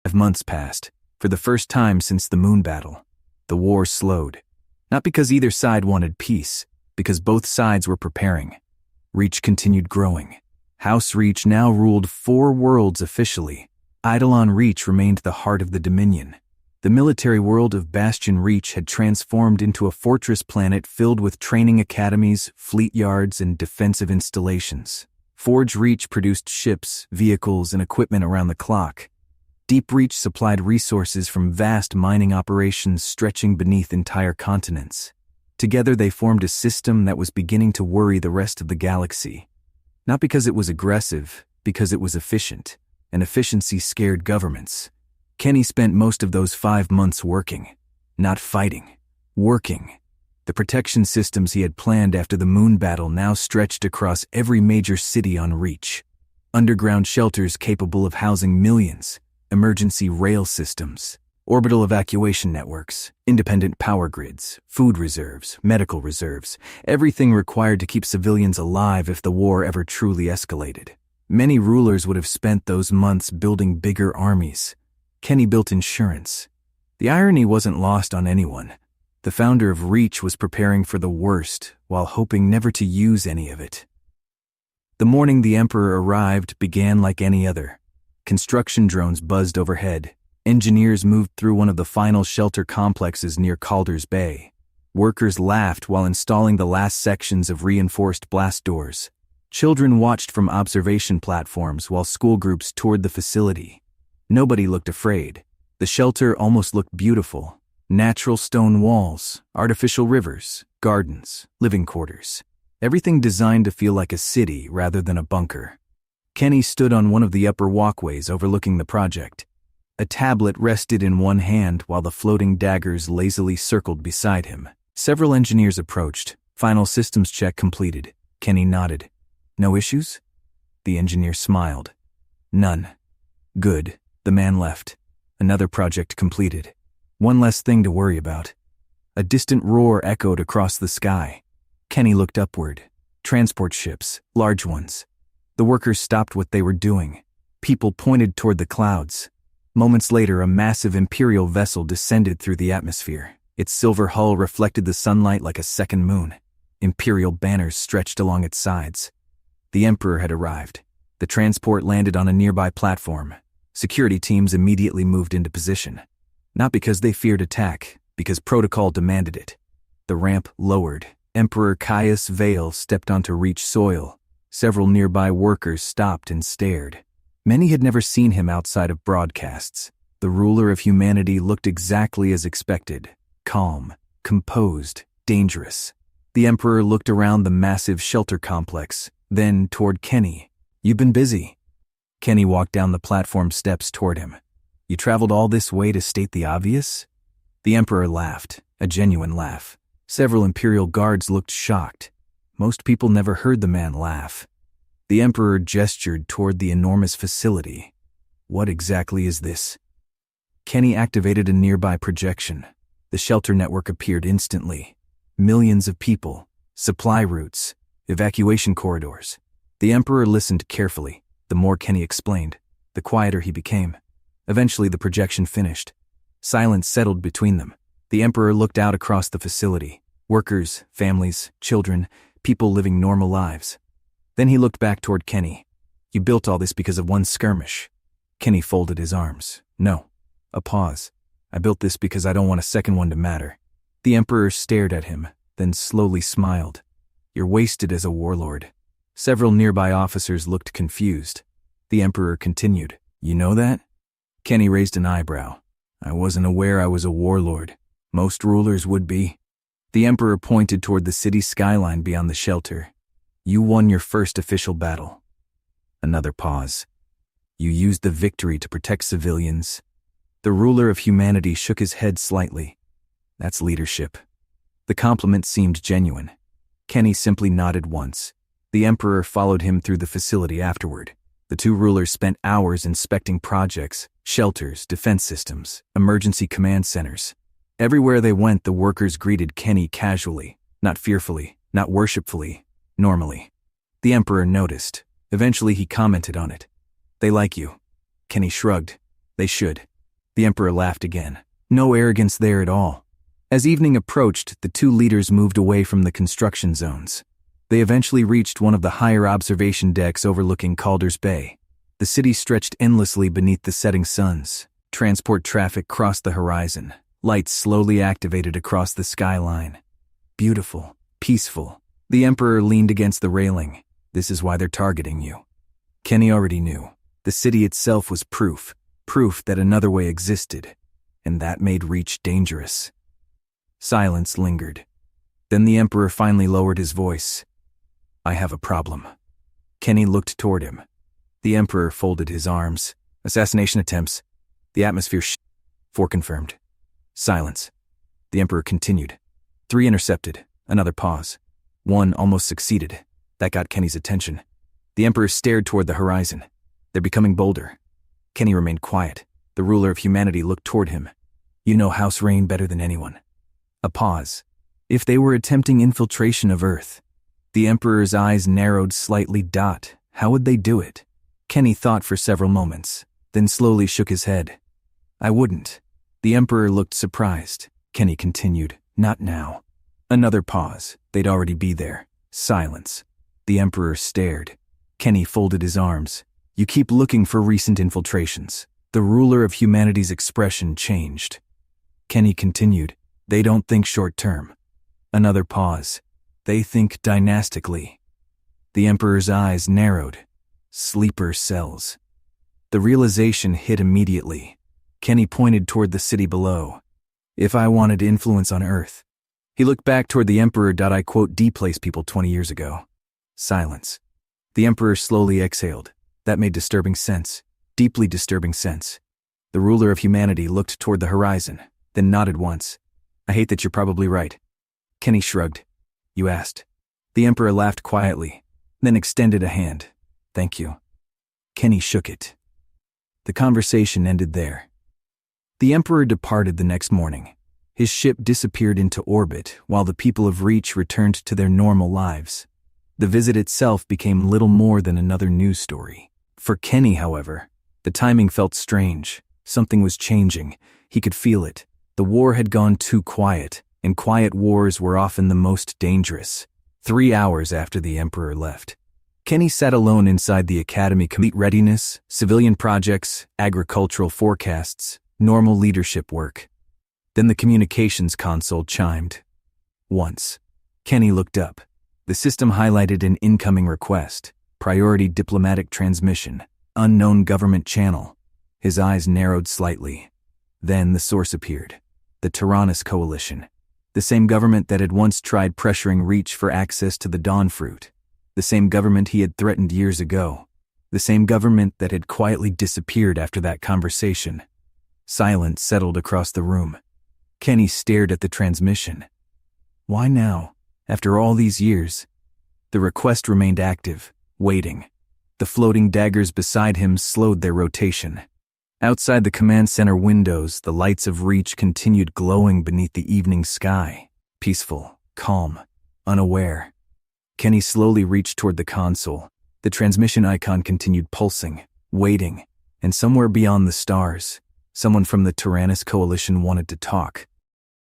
5 months passed. For the first time since the moon battle, the war slowed. Not because either side wanted peace, because both sides were preparing. Reach continued growing. House Reach now ruled 4 worlds officially. Eidolon Reach remained the heart of the Dominion. The military world of Bastion Reach had transformed into a fortress planet filled with training academies, fleet yards, and defensive installations. Forge Reach produced ships, vehicles, and equipment around the clock. Deep Reach supplied resources from vast mining operations stretching beneath entire continents. Together they formed a system that was beginning to worry the rest of the galaxy. Not because it was aggressive, because it was efficient, and efficiency scared governments. Kenny spent most of those 5 months working, not fighting, working. The protection systems he had planned after the moon battle now stretched across every major city on Reach. Underground shelters capable of housing millions, emergency rail systems, orbital evacuation networks, independent power grids, food reserves, medical reserves, everything required to keep civilians alive if the war ever truly escalated. Many rulers would have spent those months building bigger armies. Kenny built insurance. The irony wasn't lost on anyone. The founder of Reach was preparing for the worst while hoping never to use any of it. The morning the Emperor arrived began like any other. Construction drones buzzed overhead. Engineers moved through one of the final shelter complexes near Calder's Bay. Workers laughed while installing the last sections of reinforced blast doors. Children watched from observation platforms while school groups toured the facility. Nobody looked afraid. The shelter almost looked beautiful. Natural stone walls, artificial rivers, gardens, living quarters. Everything designed to feel like a city rather than a bunker. Kenny stood on one of the upper walkways overlooking the project. A tablet rested in one hand while the floating daggers lazily circled beside him. Several engineers approached. Final systems check completed. Kenny nodded. No issues? The engineer smiled. None. Good. The man left. Another project completed. One less thing to worry about. A distant roar echoed across the sky. Kenny looked upward. Transport ships, large ones. The workers stopped what they were doing. People pointed toward the clouds. Moments later, a massive Imperial vessel descended through the atmosphere. Its silver hull reflected the sunlight like a second moon. Imperial banners stretched along its sides. The Emperor had arrived. The transport landed on a nearby platform. Security teams immediately moved into position. Not because they feared attack, because protocol demanded it. The ramp lowered. Emperor Caius Vale stepped onto Reach soil. Several nearby workers stopped and stared. Many had never seen him outside of broadcasts. The ruler of humanity looked exactly as expected. Calm, composed, dangerous. The Emperor looked around the massive shelter complex, then toward Kenny. You've been busy. Kenny walked down the platform steps toward him. You traveled all this way to state the obvious? The Emperor laughed, a genuine laugh. Several Imperial guards looked shocked. Most people never heard the man laugh. The Emperor gestured toward the enormous facility. What exactly is this? Kenny activated a nearby projection. The shelter network appeared instantly. Millions of people, supply routes, evacuation corridors. The Emperor listened carefully. The more Kenny explained, the quieter he became. Eventually the projection finished. Silence settled between them. The Emperor looked out across the facility. Workers, families, children, people living normal lives. Then he looked back toward Kenny. You built all this because of one skirmish. Kenny folded his arms. No. A pause. I built this because I don't want a second one to matter. The Emperor stared at him, then slowly smiled. You're wasted as a warlord. Several nearby officers looked confused. The Emperor continued. You know that? Kenny raised an eyebrow. I wasn't aware I was a warlord. Most rulers would be. The Emperor pointed toward the city skyline beyond the shelter. You won your first official battle. Another pause. You used the victory to protect civilians. The ruler of humanity shook his head slightly. That's leadership. The compliment seemed genuine. Kenny simply nodded once. The Emperor followed him through the facility afterward. The two rulers spent hours inspecting projects, shelters, defense systems, emergency command centers. Everywhere they went, the workers greeted Kenny casually, not fearfully, not worshipfully, normally. The Emperor noticed. Eventually he commented on it. They like you. Kenny shrugged. They should. The Emperor laughed again. No arrogance there at all. As evening approached, the two leaders moved away from the construction zones. They eventually reached one of the higher observation decks overlooking Calder's Bay. The city stretched endlessly beneath the setting suns. Transport traffic crossed the horizon. Lights slowly activated across the skyline. Beautiful, peaceful. The Emperor leaned against the railing. This is why they're targeting you. Kenny already knew. The city itself was proof that another way existed, and that made Reach dangerous. Silence lingered. Then the Emperor finally lowered his voice. I have a problem. Kenny looked toward him. The Emperor folded his arms. Assassination attempts. The atmosphere 4 confirmed. Silence. The Emperor continued. 3 intercepted. Another pause. 1 almost succeeded. That got Kenny's attention. The Emperor stared toward the horizon. They're becoming bolder. Kenny remained quiet. The ruler of humanity looked toward him. You know House Rain better than anyone. A pause. If they were attempting infiltration of Earth, the Emperor's eyes narrowed slightly. How would they do it? Kenny thought for several moments, then slowly shook his head. I wouldn't. The Emperor looked surprised. Kenny continued, not now. Another pause. They'd already be there. Silence. The Emperor stared. Kenny folded his arms. You keep looking for recent infiltrations. The ruler of humanity's expression changed. Kenny continued. They don't think short-term. Another pause. They think dynastically. The Emperor's eyes narrowed. Sleeper cells. The realization hit immediately. Kenny pointed toward the city below. If I wanted influence on Earth. He looked back toward the Emperor. I quote, deplace people 20 years ago. Silence. The Emperor slowly exhaled. That made disturbing sense. Deeply disturbing sense. The ruler of humanity looked toward the horizon, then nodded once. I hate that you're probably right. Kenny shrugged. You asked. The Emperor laughed quietly, then extended a hand. Thank you. Kenny shook it. The conversation ended there. The Emperor departed the next morning. His ship disappeared into orbit while the people of Reach returned to their normal lives. The visit itself became little more than another news story. For Kenny, however, the timing felt strange. Something was changing. He could feel it. The war had gone too quiet, and quiet wars were often the most dangerous. 3 hours after the Emperor left, Kenny sat alone inside the academy. Complete readiness, civilian projects, agricultural forecasts, normal leadership work. Then the communications console chimed. Once. Kenny looked up. The system highlighted an incoming request. Priority diplomatic transmission. Unknown government channel. His eyes narrowed slightly. Then the source appeared. The Tyrannus Coalition. The same government that had once tried pressuring Reach for access to the Dawn Fruit. The same government he had threatened years ago. The same government that had quietly disappeared after that conversation. Silence settled across the room. Kenny stared at the transmission. Why now, after all these years? The request remained active, waiting. The floating daggers beside him slowed their rotation. Outside the command center windows, the lights of Reach continued glowing beneath the evening sky. Peaceful, calm, unaware. Kenny slowly reached toward the console. The transmission icon continued pulsing, waiting, and somewhere beyond the stars, someone from the Tyrannus Coalition wanted to talk.